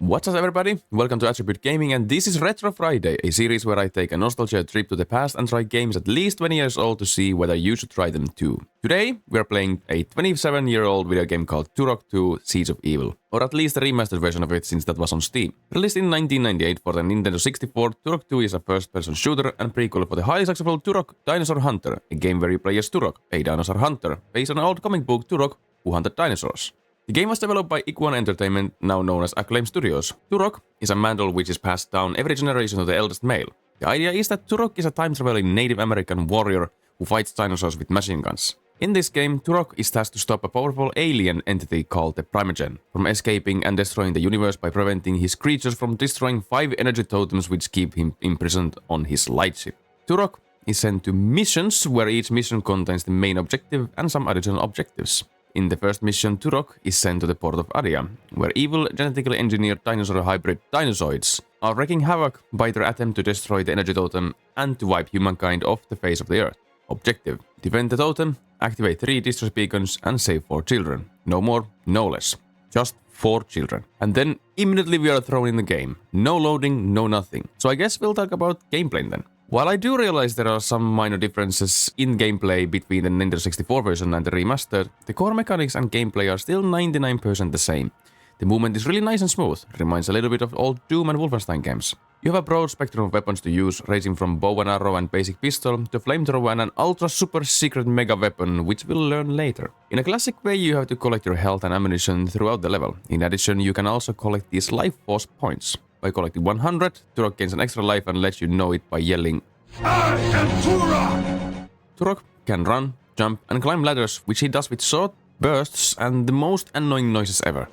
What's up everybody, welcome to Attribute Gaming, and this is Retro Friday, a series where I take a nostalgia trip to the past and try games at least 20 years old to see whether you should try them too. Today, we are playing a 27-year-old video game called Turok 2 Seeds of Evil, or at least a remastered version of it since that was on Steam. Released in 1998 for the Nintendo 64, Turok 2 is a first-person shooter and prequel for the highly successful Turok Dinosaur Hunter, a game where you play as Turok, a dinosaur hunter, based on an old comic book Turok, who hunted dinosaurs. The game was developed by Iguana Entertainment, now known as Acclaim Studios. Turok is a mantle which is passed down every generation to the eldest male. The idea is that Turok is a time-traveling Native American warrior who fights dinosaurs with machine guns. In this game, Turok is tasked to stop a powerful alien entity called the Primogen from escaping and destroying the universe by preventing his creatures from destroying 5 energy totems which keep him imprisoned on his lightship. Turok is sent to missions where each mission contains the main objective and some additional objectives. In the first mission, Turok is sent to the port of Aria, where evil, genetically engineered dinosaur hybrid dinozoids are wreaking havoc by their attempt to destroy the energy totem and to wipe humankind off the face of the earth. Objective: defend the totem, activate 3 distress beacons, and save 4 children. No more, no less. Just 4 children. And then immediately we are thrown in the game. No loading, no nothing. So I guess we'll talk about gameplay then. While I do realize there are some minor differences in gameplay between the Nintendo 64 version and the remastered, the core mechanics and gameplay are still 99% the same. The movement is really nice and smooth, reminds a little bit of old Doom and Wolfenstein games. You have a broad spectrum of weapons to use, ranging from bow and arrow and basic pistol to flamethrower and an ultra super secret mega weapon, which we'll learn later. In a classic way, you have to collect your health and ammunition throughout the level. In addition, you can also collect these life force points. By collecting 100, Turok gains an extra life and lets you know it by yelling, "I am Turok!" Turok can run, jump, and climb ladders, which he does with short bursts and the most annoying noises ever.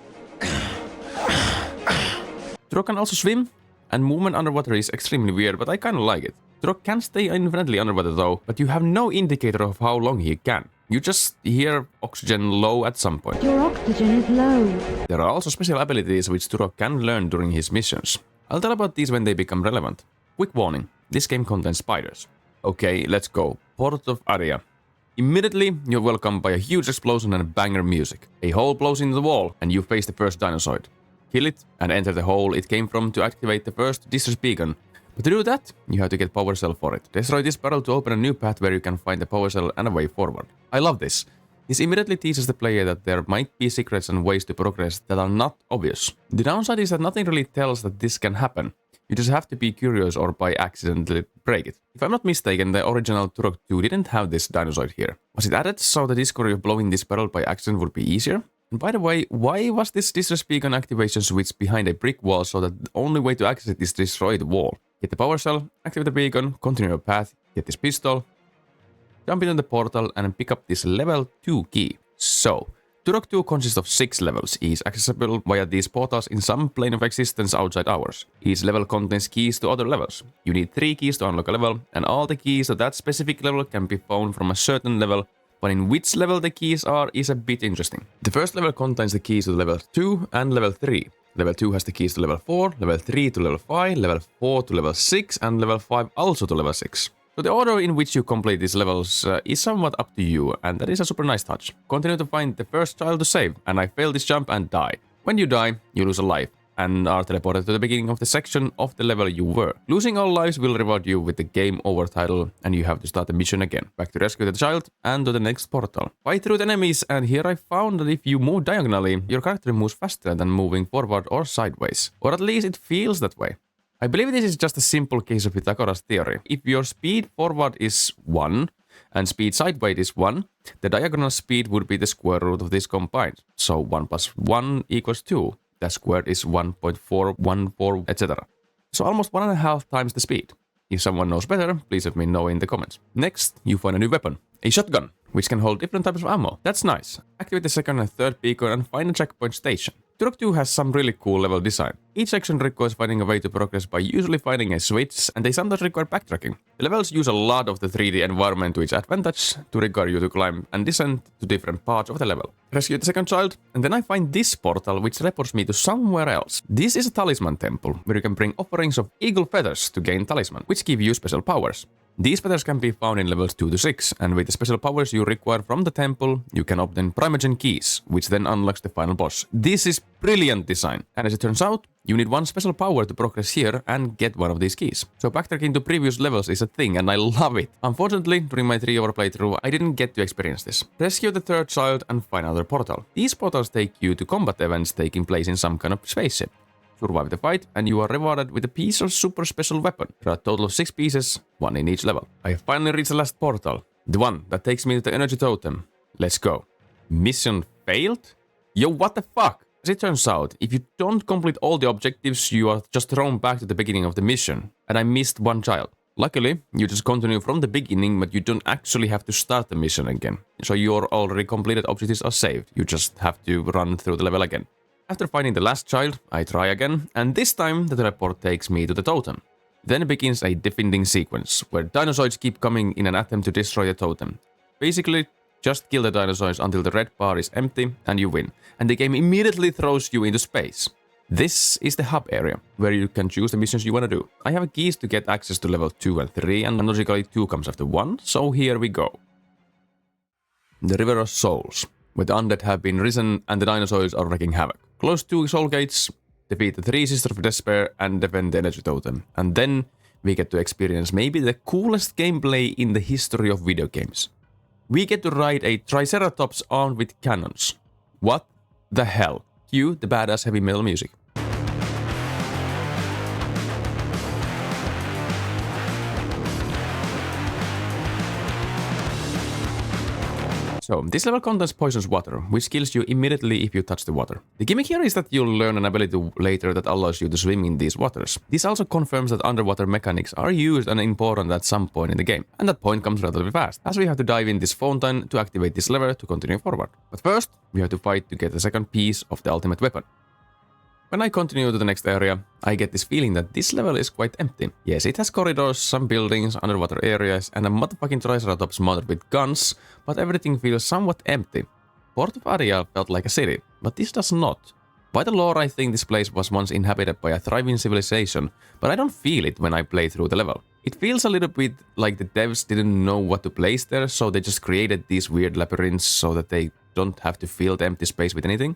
Turok can also swim, and movement underwater is extremely weird, but I kinda like it. Turok can stay infinitely underwater though, but you have no indicator of how long he can. You just hear oxygen low at some point. Your oxygen is low. There are also special abilities which Turok can learn during his missions. I'll tell about these when they become relevant. Quick warning, this game contains spiders. Okay, let's go. Port of Aria. Immediately, you're welcomed by a huge explosion and banger music. A hole blows into the wall, and you face the first dinosaur. Kill it, and enter the hole it came from to activate the first distress beacon. But to do that, you have to get power cell for it. Destroy this barrel to open a new path where you can find the power cell and a way forward. I love this. This immediately teaches the player that there might be secrets and ways to progress that are not obvious. The downside is that nothing really tells that this can happen. You just have to be curious or by accidentally break it. If I'm not mistaken, the original Turok 2 didn't have this dinosaur here. Was it added so the discovery of blowing this barrel by accident would be easier? And by the way, why was this distress beacon activation switch behind a brick wall so that the only way to access it is to destroy the wall? Get the power cell, activate the beacon, continue your path, get this pistol, jump into the portal and pick up this level 2 key. So, Turok 2 consists of 6 levels, each accessible via these portals in some plane of existence outside ours. Each level contains keys to other levels. You need 3 keys to unlock a level, and all the keys to that specific level can be found from a certain level, but in which level the keys are is a bit interesting. The first level contains the keys to level 2 and level 3. Level 2 has the keys to level 4, level 3 to level 5, level 4 to level 6, and level 5 also to level 6. So the order in which you complete these levels is somewhat up to you, and that is a super nice touch. Continue to find the first child to save, and I failed this jump and die. When you die, you lose a life, and are teleported to the beginning of the section of the level you were. Losing all lives will reward you with the game over title, and you have to start the mission again. Back to rescue the child, and to the next portal. Fight through the enemies, and here I found that if you move diagonally, your character moves faster than moving forward or sideways. Or at least it feels that way. I believe this is just a simple case of Pythagoras theorem. If your speed forward is 1, and speed sideways is 1, the diagonal speed would be the square root of this combined. So 1 plus 1 equals 2. That squared is 1.414, etc. So almost 1.5 times the speed. If someone knows better, please let me know in the comments. Next, you find a new weapon, a shotgun, which can hold different types of ammo. That's nice. Activate the second and third beacon and find a checkpoint station. Turok 2 has some really cool level design. Each section requires finding a way to progress by usually finding a switch, and they sometimes require backtracking. The levels use a lot of the 3D environment to its advantage to require you to climb and descend to different parts of the level. Rescue the second child, and then I find this portal which teleports me to somewhere else. This is a talisman temple, where you can bring offerings of eagle feathers to gain talisman, which give you special powers. These feathers can be found in levels 2 to 6, and with the special powers you require from the temple, you can obtain Primogen keys, which then unlocks the final boss. This is brilliant design, and as it turns out, you need one special power to progress here and get one of these keys. So backtracking to previous levels is a thing, and I love it. Unfortunately, during my 3-hour playthrough, I didn't get to experience this. Rescue the third child and find another portal. These portals take you to combat events taking place in some kind of spaceship. Survive the fight, and you are rewarded with a piece of super special weapon. There are a total of 6 pieces, 1 in each level. I finally reached the last portal. The one that takes me to the energy totem. Let's go. Mission failed? Yo, what the fuck? As it turns out, if you don't complete all the objectives, you are just thrown back to the beginning of the mission. And I missed one child. Luckily, you just continue from the beginning, but you don't actually have to start the mission again. So your already completed objectives are saved. You just have to run through the level again. After finding the last child, I try again, and this time the teleport takes me to the totem. Then begins a defending sequence, where dinosaurs keep coming in an attempt to destroy the totem. Basically, just kill the dinosaurs until the red bar is empty and you win, and the game immediately throws you into space. This is the hub area, where you can choose the missions you want to do. I have keys to get access to level 2 and 3, and logically 2 comes after 1, so here we go. The River of Souls, where the undead have been risen and the dinosaurs are wreaking havoc. Close 2 soul gates, defeat the 3 Sisters of Despair, and defend the energy totem. And then we get to experience maybe the coolest gameplay in the history of video games. We get to ride a Triceratops armed with cannons. What the hell? Cue the badass heavy metal music. So, this level contains poisonous water, which kills you immediately if you touch the water. The gimmick here is that you'll learn an ability later that allows you to swim in these waters. This also confirms that underwater mechanics are used and important at some point in the game, and that point comes relatively fast, as we have to dive in this fountain to activate this lever to continue forward. But first, we have to fight to get the second piece of the ultimate weapon. When I continue to the next area, I get this feeling that this level is quite empty. Yes, it has corridors, some buildings, underwater areas, and a motherfucking Triceratops mounted with guns, but everything feels somewhat empty. Port of Aria felt like a city, but this does not. By the lore, I think this place was once inhabited by a thriving civilization, but I don't feel it when I play through the level. It feels a little bit like the devs didn't know what to place there, so they just created these weird labyrinths so that they don't have to fill the empty space with anything.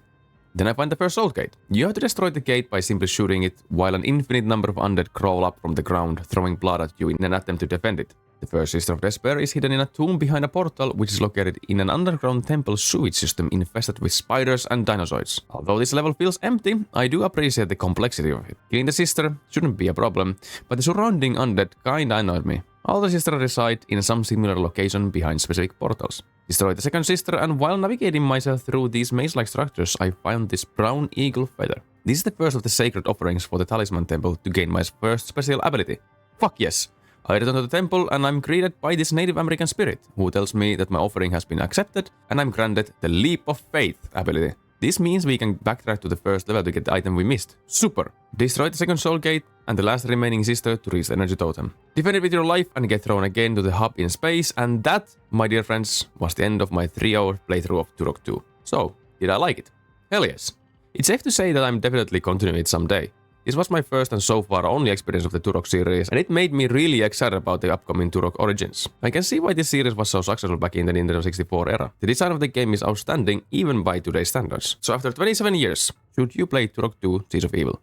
Then I find the first soul gate. You have to destroy the gate by simply shooting it, while an infinite number of undead crawl up from the ground, throwing blood at you in an attempt to defend it. The first Sister of Despair is hidden in a tomb behind a portal, which is located in an underground temple sewage system infested with spiders and dinosaurs. Although this level feels empty, I do appreciate the complexity of it. Killing the sister shouldn't be a problem, but the surrounding undead kinda annoyed me. All the sisters reside in some similar location behind specific portals. Destroy the second sister, and while navigating myself through these maze-like structures, I found this brown eagle feather. This is the first of the sacred offerings for the Talisman Temple to gain my first special ability. Fuck yes! I return to the temple and I'm greeted by this Native American spirit, who tells me that my offering has been accepted and I'm granted the Leap of Faith ability. This means we can backtrack to the first level to get the item we missed. Super! Destroy the second soul gate and the last remaining sister to reach the energy totem. Defend it with your life and get thrown again to the hub in space, and that, my dear friends, was the end of my 3-hour playthrough of Turok 2. So, did I like it? Hell yes! It's safe to say that I'm definitely continuing it someday. This was my first and so far only experience of the Turok series, and it made me really excited about the upcoming Turok Origins. I can see why this series was so successful back in the Nintendo 64 era. The design of the game is outstanding even by today's standards. So after 27 years, should you play Turok 2 Seeds of Evil?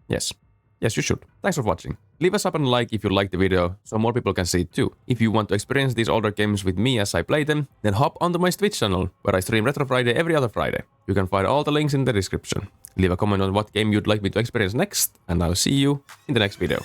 Yes. Yes, you should. Thanks for watching. Leave us up and like if you liked the video, so more people can see it too. If you want to experience these older games with me as I play them, then hop onto my Twitch channel, where I stream Retro Friday every other Friday. You can find all the links in the description. Leave a comment on what game you'd like me to experience next, and I'll see you in the next video.